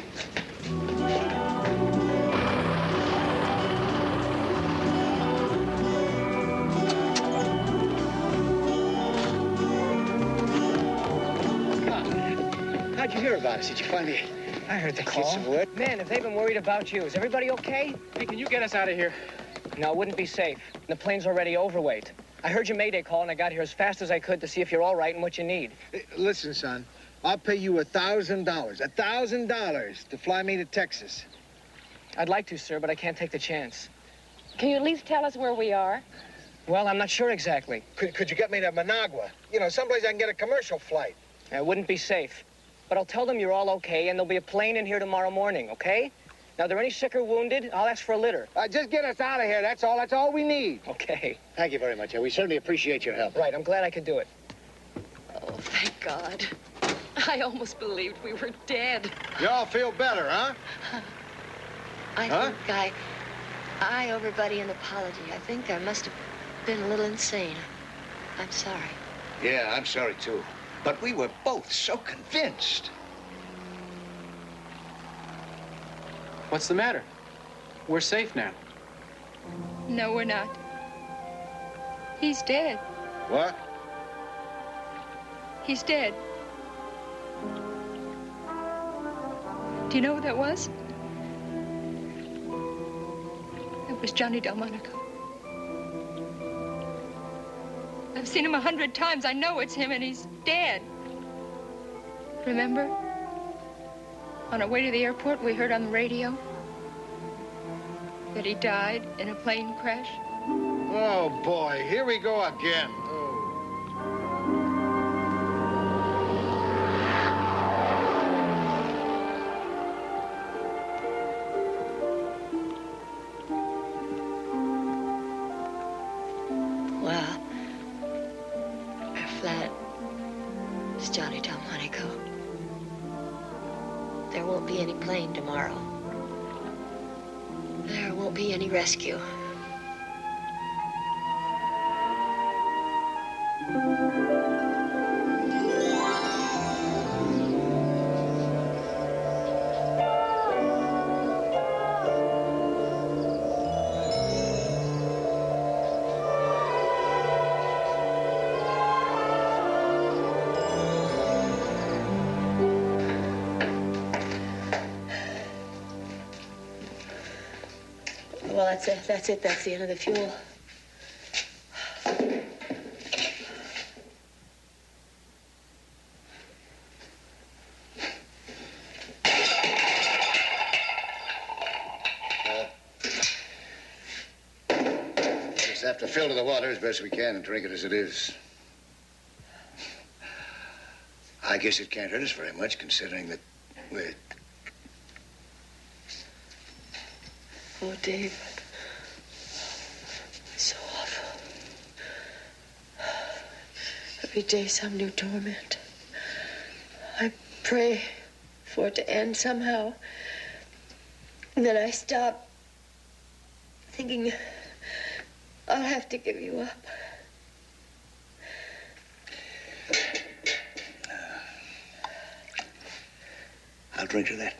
How'd you hear about us? Did you find me? I heard the Call? call. Man, if they've been worried about you, is everybody okay? Hey, can you get us out of here? No, it wouldn't be safe. The plane's already overweight. I heard your Mayday call, and I got here as fast as I could to see if you're all right and what you need. Listen, son, I'll pay you $1,000. $1,000 to fly me to Texas. I'd like to, sir, but I can't take the chance. Can you at least tell us where we are? Well, I'm not sure exactly. Could you get me to Managua? You know, someplace I can get a commercial flight. It wouldn't be safe. But I'll tell them you're all okay, and there'll be a plane in here tomorrow morning, okay? Now, are there any sick or wounded? I'll ask for a litter. Just get us out of here. That's all. That's all we need. Okay. Thank you very much. We certainly appreciate your help. Right, I'm glad I could do it. Oh, thank God. I almost believed we were dead. You all feel better, huh? I think I owe everybody an apology. I think I must have been a little insane. I'm sorry. Yeah, I'm sorry, too. But we were both so convinced. What's the matter? We're safe now. No, we're not. He's dead. What? He's dead. Do you know who that was? It was Johnny Delmonico. I've seen him 100 times. I know it's him, and he's dead. Remember? On our way to the airport, we heard on the radio that he died in a plane crash. Oh, boy. Here we go again. Well, our flat is Johnny Delmonico. There won't be any plane tomorrow. There won't be any rescue. Well, that's it. That's it. That's the end of the fuel. Just have to filter the water as best we can and drink it as it is. I guess it can't hurt us very much, considering that we're... Oh, Dave. It's so awful. Every day some new torment. I pray for it to end somehow. And then I stop thinking I'll have to give you up. I'll drink to that.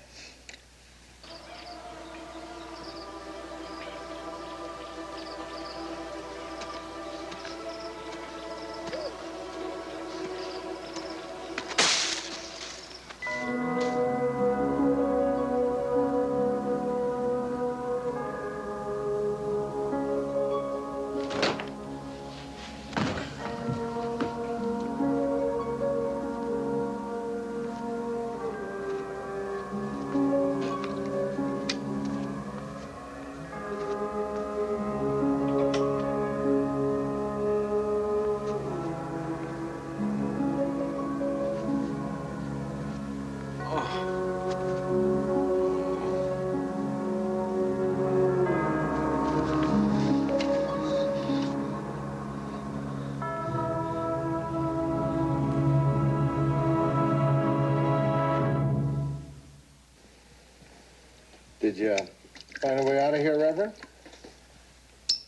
Did you find a way out of here, Reverend?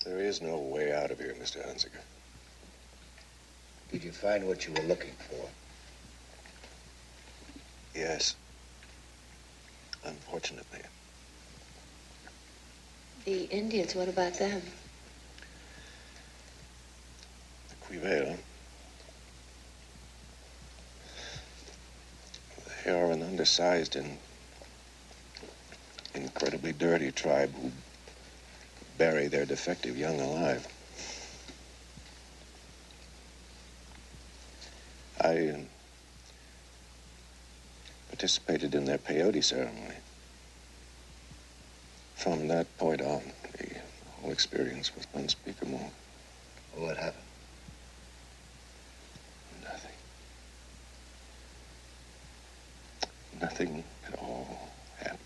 There is no way out of here, Mr. Hunziker. Did you find what you were looking for? Yes. Unfortunately. The Indians, what about them? The Quivel. They are an undersized and incredibly dirty tribe who bury their defective young alive. participated in their peyote ceremony. From that point on, the whole experience was unspeakable. What happened? Nothing. Nothing at all happened.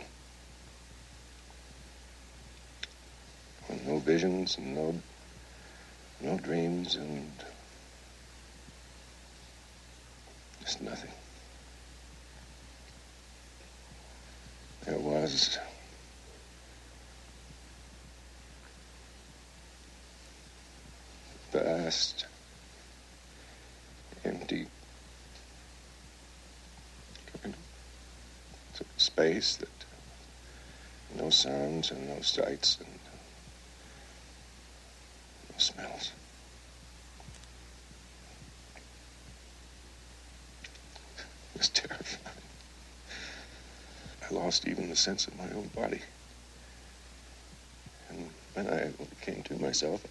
No visions and no dreams and just nothing. There was vast, empty space that no sounds and no sights and no smells. It was terrifying. I lost even the sense of my own body. And when I came to myself, I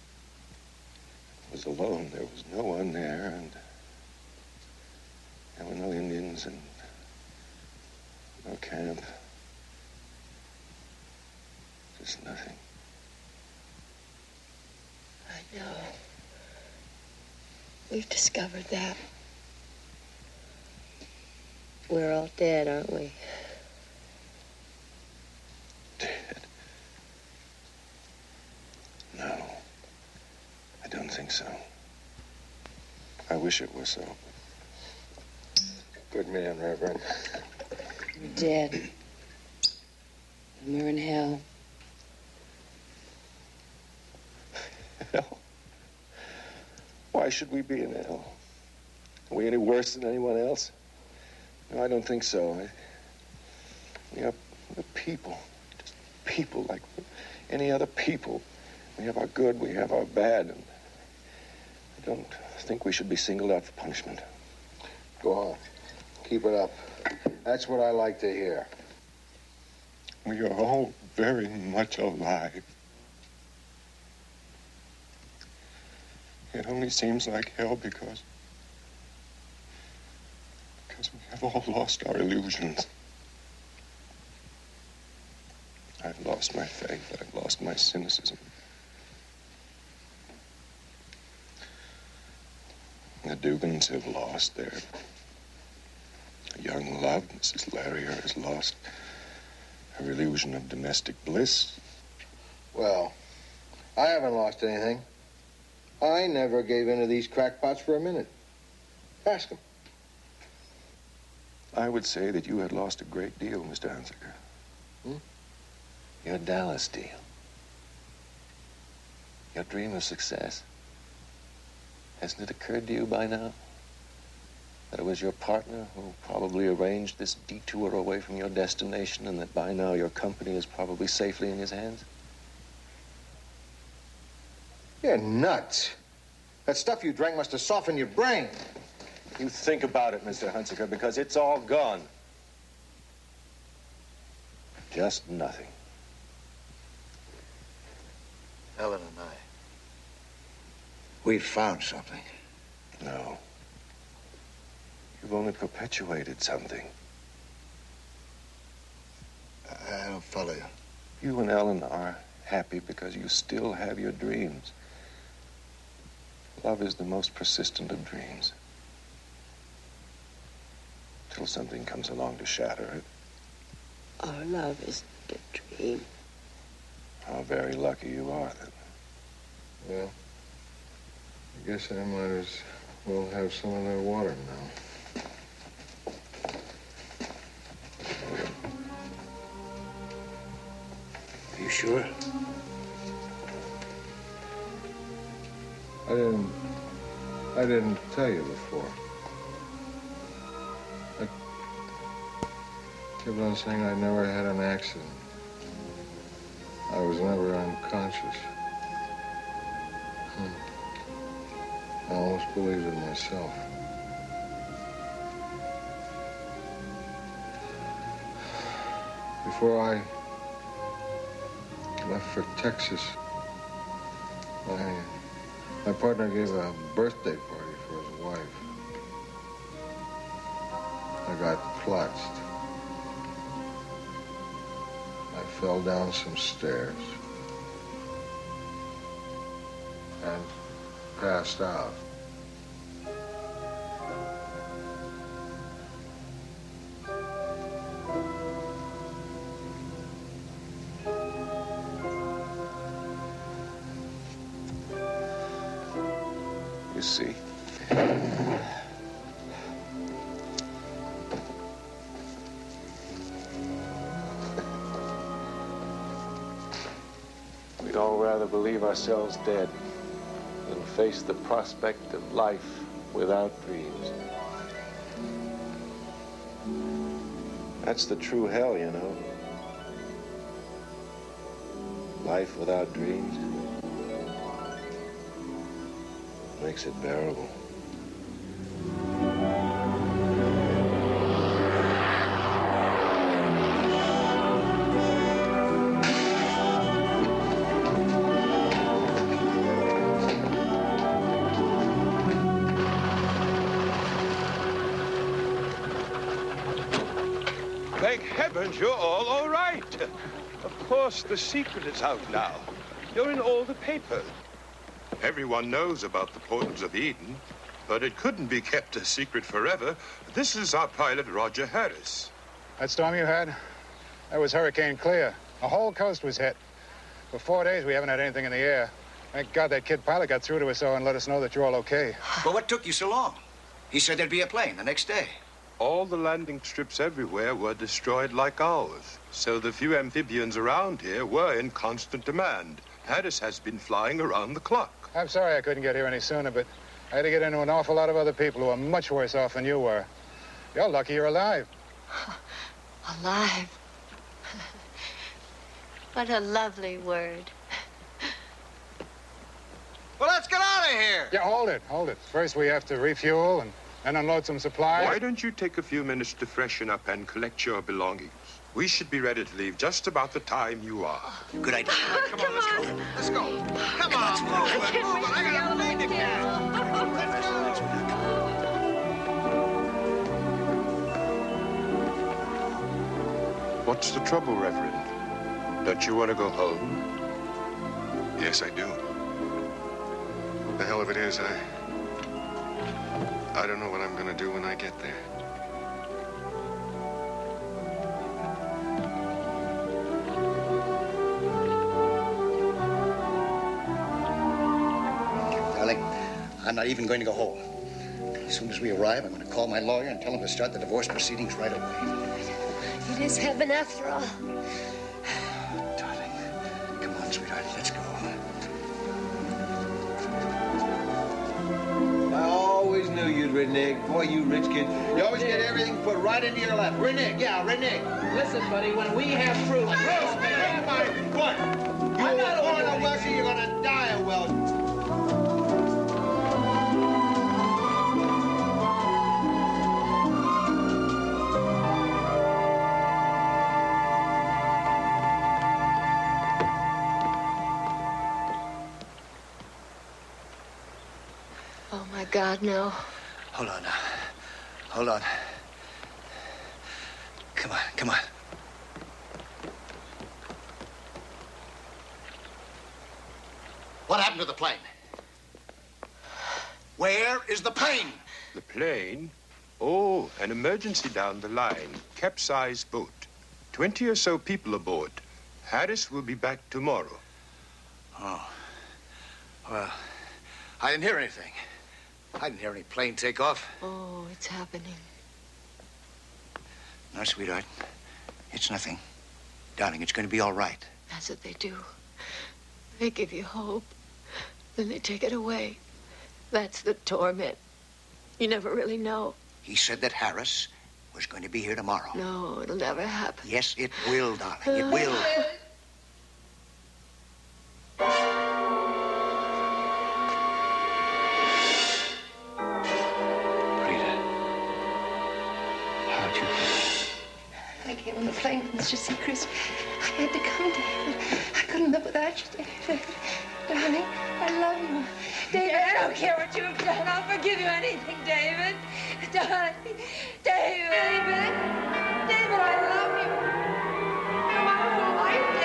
was alone. There was no one there, and there were no Indians and no camp. Just nothing. I know. We've discovered that. We're all dead, aren't we? Dead? No. I don't think so. I wish it were so. Good man, Reverend. We're dead. And we're in hell. Hell? Why should we be in hell? Are we any worse than anyone else? No, I don't think so. We're people. Just people like any other people. We have our good, we have our bad, and I don't think we should be singled out for punishment. Go on. Keep it up. That's what I like to hear. We are all very much alive. It only seems like hell because we have all lost our illusions. I've lost my faith. I've lost my cynicism. The Dugans have lost their young love. Mrs. Larrier has lost her illusion of domestic bliss. Well, I haven't lost anything. I never gave in to these crackpots for a minute. Ask them. I would say that you had lost a great deal, Mr. Hunziker. Your Dallas deal. Your dream of success. Hasn't it occurred to you by now that it was your partner who probably arranged this detour away from your destination and that by now your company is probably safely in his hands? You're nuts. That stuff you drank must have softened your brain. You think about it, Mr. Hunziker, because it's all gone. Just nothing. Ellen and I. We've found something. No. You've only perpetuated something. I don't follow you. You and Ellen are happy because you still have your dreams. Love is the most persistent of dreams. Till something comes along to shatter it. Our love is a dream. How very lucky you are, then. Well, I guess I might as well have some of that water now. Are you sure? I didn't tell you before. I kept on saying I never had an accident. I was never unconscious. I almost believed it myself. Before I left for Texas, my partner gave a birthday party for his wife. I got platzed. fell down some stairs and passed out. You see? We'd all rather believe ourselves dead than face the prospect of life without dreams. That's the true hell, you know. Life without dreams makes it bearable. Thank heavens you're all right. Of course, the secret is out now. You're in all the papers. Everyone knows about the portals of Eden, but it couldn't be kept a secret forever. This is our pilot, Roger Harris. That storm you had? That was Hurricane Clea. The whole coast was hit. For 4 days, we haven't had anything in the air. Thank God that kid pilot got through to us, and let us know that you're all okay. But what took you so long? He said there'd be a plane the next day. All the landing strips everywhere were destroyed like ours, so the few amphibians around here were in constant demand. Harris has been flying around the clock. I'm sorry I couldn't get here any sooner, but I had to get into an awful lot of other people who are much worse off than you were. You're lucky you're alive. Alive. What a lovely word. Well, let's get out of here. Yeah, hold it. First we have to refuel and unload some supplies. Why don't you take a few minutes to freshen up and collect your belongings? We should be ready to leave just about the time you are. Good idea. Come on, let's go. Let's go. Come on, move it. I got a plane to catch. Let's go. What's the trouble, Reverend? Don't you want to go home? Yes, I do. The hell of it is, I don't know what I'm gonna do when I get there. Darling, I'm not even going to go home. As soon as we arrive, I'm going to call my lawyer and tell him to start the divorce proceedings right away. It is heaven after all. Darling, come on, sweetheart, let's go. I always knew you'd renege. Boy, you rich kid. You always get everything put right into your lap. Renege, yeah, renege. Listen, buddy, when we have proof... What? You were born a Welshie, you're gonna die a Welsh. Oh, my God, no. Hold on now. Hold on. Come on, come on. What happened to the plane? Where is the plane? The plane? Oh, an emergency down the line. Capsized boat. 20 or so people aboard. Harris will be back tomorrow. Oh. Well, I didn't hear anything. I didn't hear any plane take off. Oh, it's happening. No, sweetheart. It's nothing. Darling, it's going to be all right. That's what they do. They give you hope, then they take it away. That's the torment. You never really know. He said that Harris was going to be here tomorrow. No, it'll never happen. Yes, it will, darling. It will. I came on the plane with Mr. Seacrest. I had to come to him. I couldn't live without you, David. Darling, I love you. David, I don't care what you've done. I'll forgive you anything, David. Darling, David. David, I love you. You're my whole life.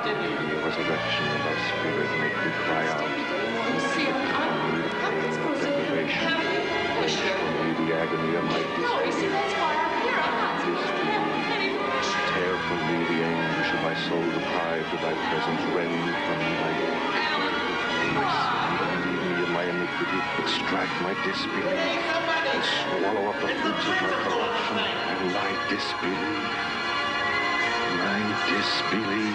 The resurrection of thy spirit make me cry out. Deprivation. For me the agony of my disbelief. Tear from me the anguish of my soul deprived of thy presence, rend from me thy my sin, relieve me of my iniquity, extract my disbelief, and swallow up the fruits of my corruption and thy disbelief. My disbelief.